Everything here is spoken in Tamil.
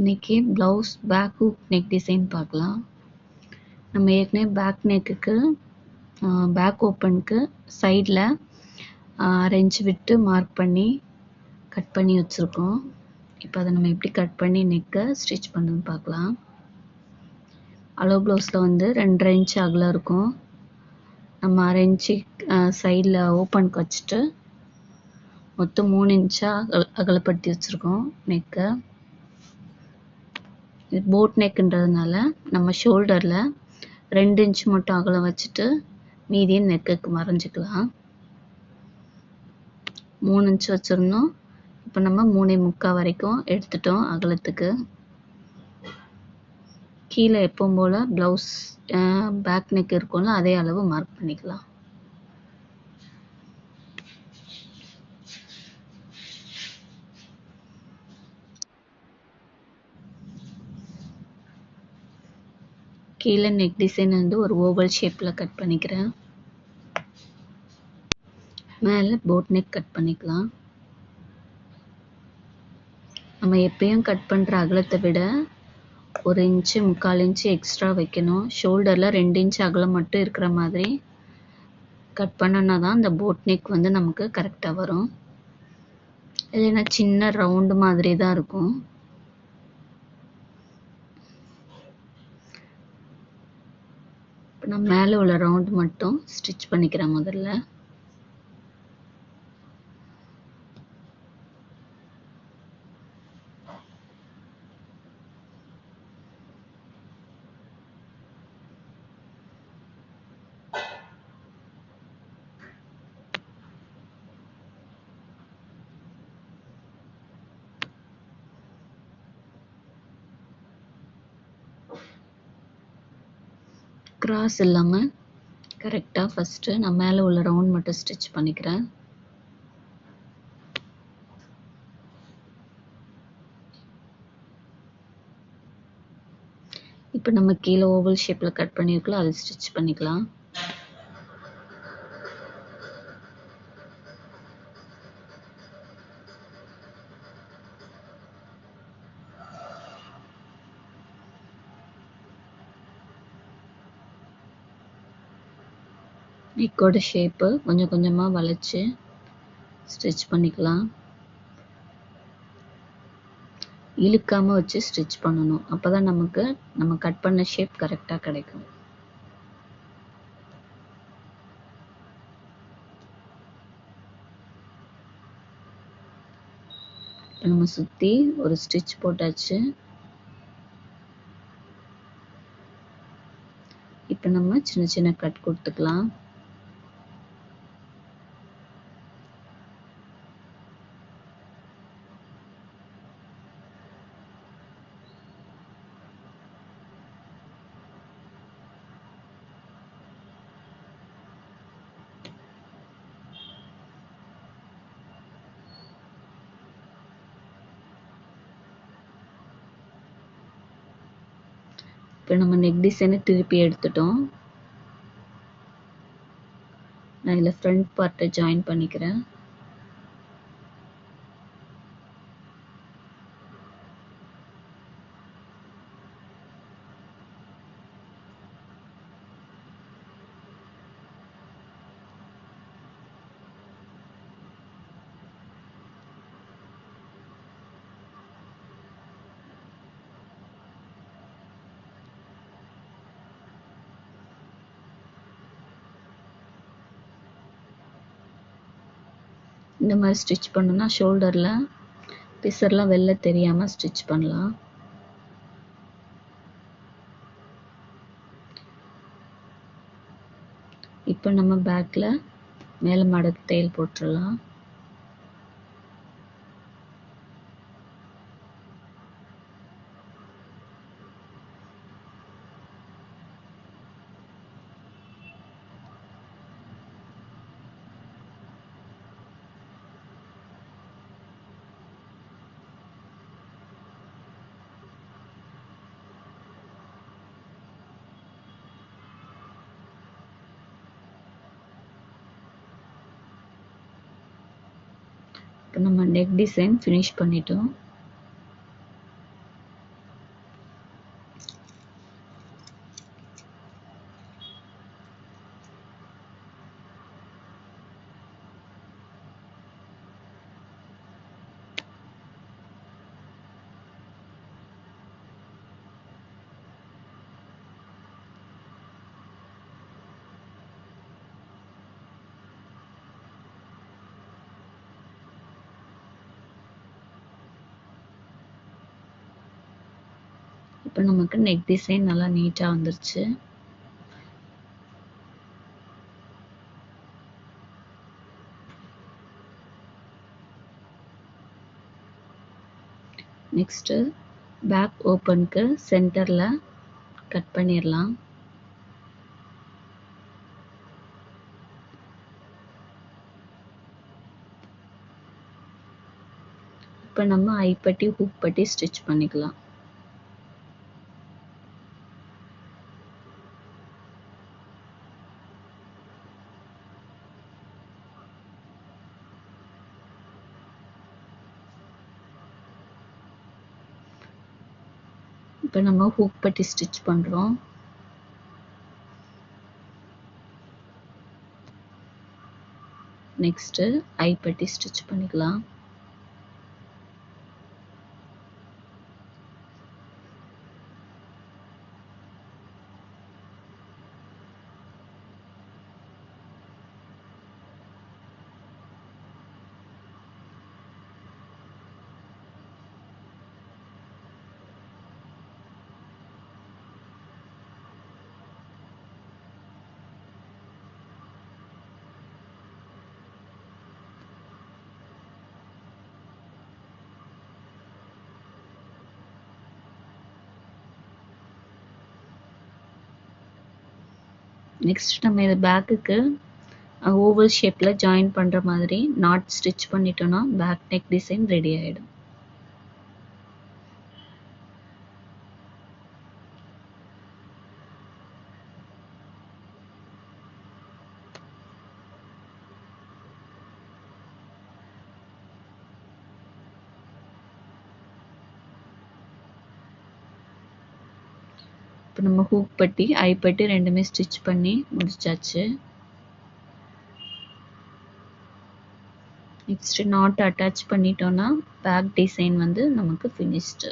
இன்னைக்கு blouse back hook neck design பார்க்கலாம். நம்ம ஏற்கனவே பேக் நெக்குக்கு பேக் ஓப்பனுக்கு சைடில் 1/2 இன்ச் விட்டு மார்க் பண்ணி கட் பண்ணி வச்சுருக்கோம். இப்போ அதை நம்ம எப்படி கட் பண்ணி நெக்கை ஸ்டிச் பண்ணுன்னு பார்க்கலாம். அளவு ப்ளவுஸில் வந்து 2.5 இன்ச் அகலம் இருக்கும். நம்ம 1/2 இன்ச்சு சைடில் ஓப்பனுக்கு வச்சுட்டு மொத்தம் 3 இன்ச்சாக அகலப்படுத்தி வச்சுருக்கோம் நெக்கை. இது போட் நெக்குன்றதுனால நம்ம ஷோல்டரில் 2 இன்ச் மட்டும் அகலம் வச்சுட்டு மீதியை நெக்குக்கு மறைஞ்சிக்கலாம். 3 இன்ச் வச்சுருந்தோம். இப்போ நம்ம 3.75 வரைக்கும் எடுத்துட்டோம் அகலத்துக்கு. கீழே எப்பவும் போல் ப்ளவுஸ் பேக் நெக் இருக்கும்ல அதே அளவு மார்க் பண்ணிக்கலாம். கீழே நெக் டிசைன் வந்து ஒரு ஓவல் ஷேப்பில் கட் பண்ணிக்கிறேன். மேலே போட் நெக் கட் பண்ணிக்கலாம். நம்ம எப்பயும் கட் பண்ணுற அகலத்தை விட 1 இன்ச்சு 3/4 இன்ச்சு எக்ஸ்ட்ரா வைக்கணும். ஷோல்டரில் 2 இன்ச் அகலம் மட்டும் இருக்கிற மாதிரி கட் பண்ணோன்னா தான் அந்த போட் நெக் வந்து நமக்கு கரெக்டாக வரும். இல்லைன்னா சின்ன ரவுண்டு மாதிரி தான் இருக்கும். இப்போ நான் மேலே உள்ள ரவுண்டு மட்டும் ஸ்டிச் பண்ணிக்கிறேன் முதல்ல. கிராஸ் இல்லாமல் கரெக்டாக ஃபஸ்ட்டு நான் மேலே உள்ள ரவுண்ட் மட்டும் ஸ்டிச் பண்ணிக்கிறேன். இப்போ நம்ம கீழே ஓவல் ஷேப்பில் கட் பண்ணியிருக்கலாம், அதை ஸ்டிச் பண்ணிக்கலாம். நெக்கோட ஷேப்பு கொஞ்சம் கொஞ்சமாக வளைச்சி ஸ்டிச் பண்ணிக்கலாம். இழுக்காமல் வச்சு ஸ்டிச் பண்ணணும். அப்போ தான் நமக்கு நம்ம கட் பண்ண ஷேப் கரெக்டாக கிடைக்கும். இப்போ நம்ம சுற்றி ஒரு ஸ்டிச் போட்டாச்சு. இப்போ நம்ம சின்ன சின்ன கட் கொடுத்துக்கலாம். இப்போ நம்ம நெக் டிசைனை திருப்பி எடுத்துட்டோம். நான் இதில் ஃப்ரண்ட் பார்ட்டை ஜாயின் பண்ணிக்கிறேன். இந்த மாதிரி ஸ்டிச் பண்ணோன்னா ஷோல்டரில் பிசர்லாம் வெளில தெரியாமல் ஸ்டிச் பண்ணலாம். இப்போ நம்ம பேக்கில் மேலே மடக்கு தையல் போட்டுடலாம். இப்போ நம்ம நெக் டிசைன் ஃபினிஷ் பண்ணிட்டோம். இப்போ நமக்கு நெக் டிசைன் நல்லா நீட்டாக வந்துருச்சு. நெக்ஸ்ட்டு பேக் ஓப்பனுக்கு சென்டரில் கட் பண்ணிடலாம். இப்போ நம்ம ஐப்பட்டி ஹூக் பட்டி ஸ்டிச் பண்ணிக்கலாம். இப்போ நம்ம ஹூக் பட்டி ஸ்டிச் பண்ணுறோம். நெக்ஸ்ட்டு ஐப்பட்டி ஸ்டிச் பண்ணிக்கலாம். நெக்ஸ்ட் நம்ம இது பேக்குக்கு ஓவல் ஷேப்பில் ஜாயின் பண்ணுற மாதிரி நாட் ஸ்டிச் பண்ணிட்டோன்னா பேக் நெக் டிசைன் ரெடி ஆகிடும். இப்போ நம்ம ஹூக் பட்டி ஐப்பட்டி ரெண்டுமே ஸ்டிச் பண்ணி முடிச்சாச்சு. நெக்ஸ்ட் நாட் அட்டாச் பண்ணிட்டோம்னா பேக் டிசைன் வந்து நமக்கு ஃபினிஷ்டு.